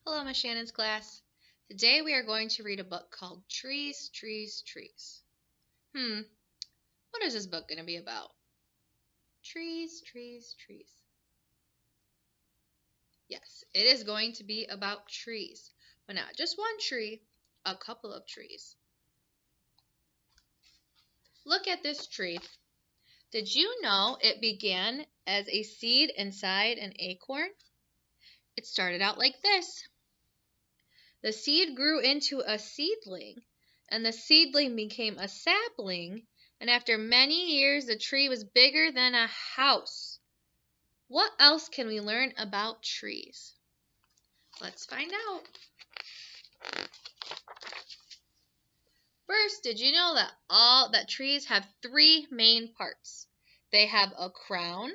Hello, Miss Shannon's class. Today we are going to read a book called Trees, Trees, Trees. What is this book going to be about? Trees, trees, trees. Yes, it is going to be about trees, but not just one tree, a couple of trees. Look at this tree. Did you know it began as a seed inside an acorn? It started out like this. The seed grew into a seedling, and the seedling became a sapling, and after many years the tree was bigger than a house. What else can we learn about trees? Let's find out. First, did you know that trees have three main parts? They have a crown,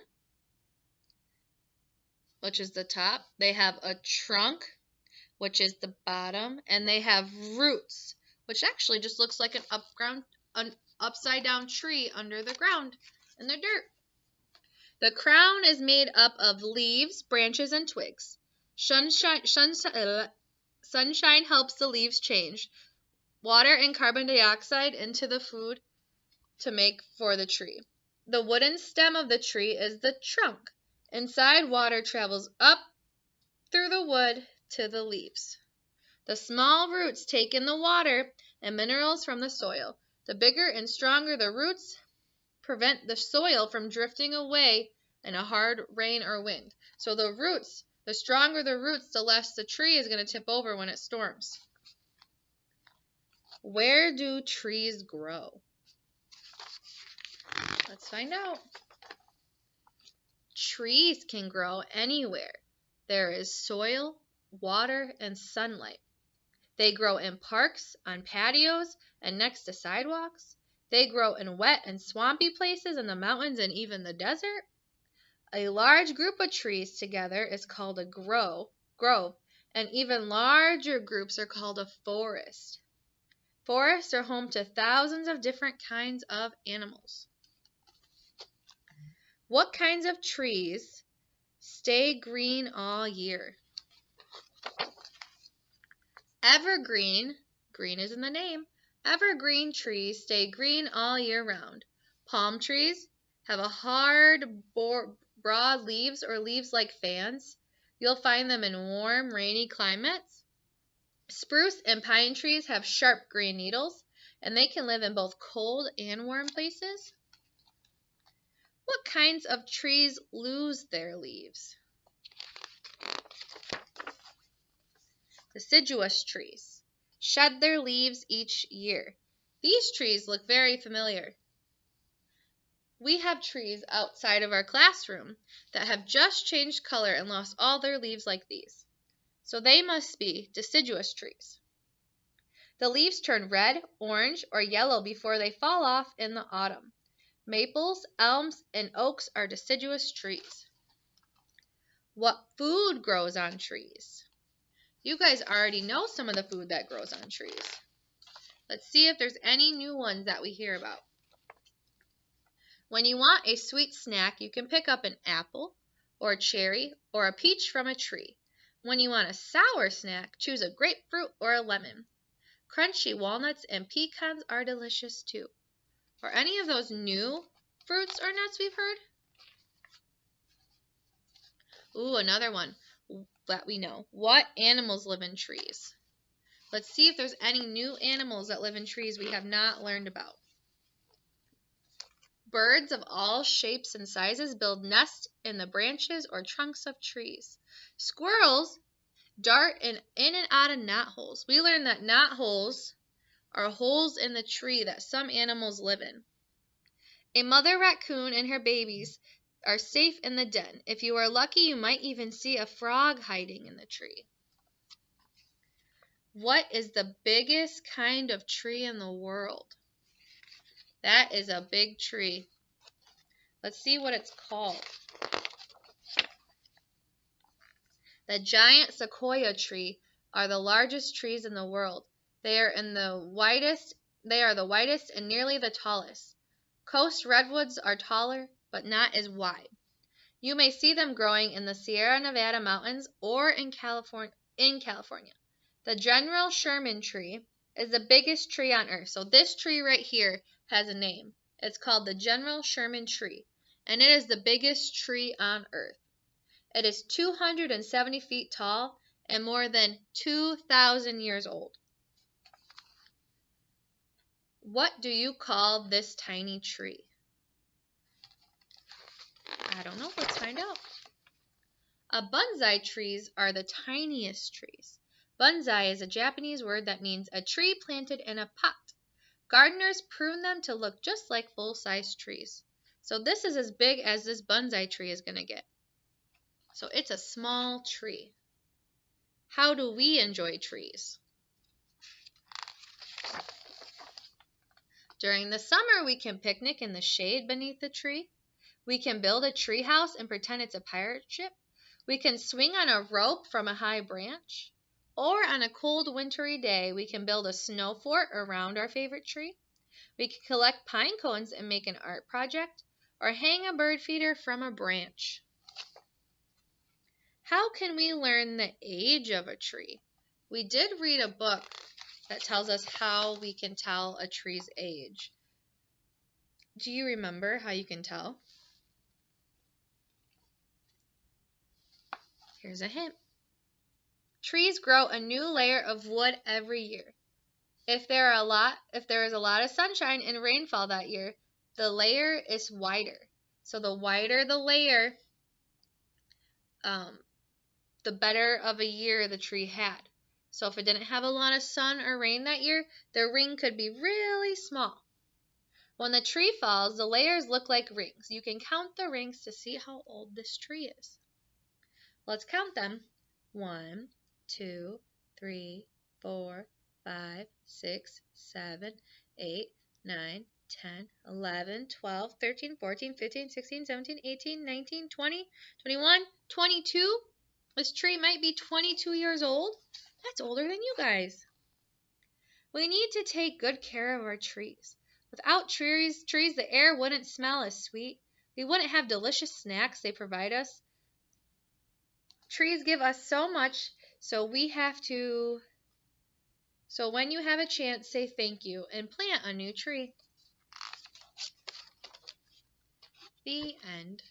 which is the top. They have a trunk, which is the bottom, and they have roots, which actually just looks like an upside down tree under the ground in the dirt. The crown is made up of leaves, branches, and twigs. Sunshine helps the leaves change water and carbon dioxide into the food to make for the tree. The wooden stem of the tree is the trunk. Inside, water travels up through the wood to the leaves. The small roots take in the water and minerals from the soil. The bigger and stronger the roots prevent the soil from drifting away in a hard rain or wind. So the stronger the roots, the less the tree is going to tip over when it storms. Where do trees grow? Let's find out. Trees can grow anywhere. There is soil, water, and sunlight. They grow in parks, on patios, and next to sidewalks. They grow in wet and swampy places in the mountains and even the desert. A large group of trees together is called a grove, and even larger groups are called a forest. Forests are home to thousands of different kinds of animals. What kinds of trees stay green all year? Evergreen, green is in the name, evergreen trees stay green all year round. Palm trees have a hard, broad leaves or leaves like fans. You'll find them in warm, rainy climates. Spruce and pine trees have sharp green needles, and they can live in both cold and warm places. What kinds of trees lose their leaves? Deciduous trees shed their leaves each year. These trees look very familiar. We have trees outside of our classroom that have just changed color and lost all their leaves like these. So they must be deciduous trees. The leaves turn red, orange, or yellow before they fall off in the autumn. Maples, elms, and oaks are deciduous trees. What food grows on trees? You guys already know some of the food that grows on trees. Let's see if there's any new ones that we hear about. When you want a sweet snack, you can pick up an apple, or a cherry, or a peach from a tree. When you want a sour snack, choose a grapefruit or a lemon. Crunchy walnuts and pecans are delicious too. Are any of those new fruits or nuts we've heard? Ooh, another one that we know. What animals live in trees? Let's see if there's any new animals that live in trees we have not learned about. Birds of all shapes and sizes build nests in the branches or trunks of trees. Squirrels dart in and out of knotholes. We learned that knotholes are holes in the tree that some animals live in. A mother raccoon and her babies are safe in the den. If you are lucky, you might even see a frog hiding in the tree. What is the biggest kind of tree in the world? That is a big tree. Let's see what it's called. The giant sequoia tree are the largest trees in the world. They are the widest and nearly the tallest. Coast redwoods are taller, but not as wide. You may see them growing in the Sierra Nevada mountains or in California in California. The General Sherman tree is the biggest tree on earth. So this tree right here has a name. It's called the General Sherman tree, and it is the biggest tree on earth. It is 270 feet tall and more than 2,000 years old. What do you call this tiny tree? I don't know. Let's find out. Bonsai trees are the tiniest trees. Bonsai is a Japanese word that means a tree planted in a pot. Gardeners prune them to look just like full-size trees. So this is as big as this bonsai tree is going to get. So it's a small tree. How do we enjoy trees? During the summer, we can picnic in the shade beneath the tree. We can build a tree house and pretend it's a pirate ship. We can swing on a rope from a high branch. Or on a cold wintry day, we can build a snow fort around our favorite tree. We can collect pine cones and make an art project, or hang a bird feeder from a branch. How can we learn the age of a tree? We did read a book that tells us how we can tell a tree's age. Do you remember how you can tell? Here's a hint. Trees grow a new layer of wood every year. If there is a lot of sunshine and rainfall that year, the layer is wider. So the wider the layer, the better of a year the tree had. So if it didn't have a lot of sun or rain that year, the ring could be really small. When the tree falls, the layers look like rings. You can count the rings to see how old this tree is. Let's count them. 1, 2, 3, 4, 5, 6, 7, 8, 9, 10, 11, 12, 13, 14, 15, 16, 17, 18, 19, 20, 21, 22. This tree might be 22 years old. That's older than you guys. We need to take good care of our trees. Without trees, the air wouldn't smell as sweet. We wouldn't have delicious snacks they provide us. Trees give us so much, so when you have a chance, say thank you and plant a new tree. The end.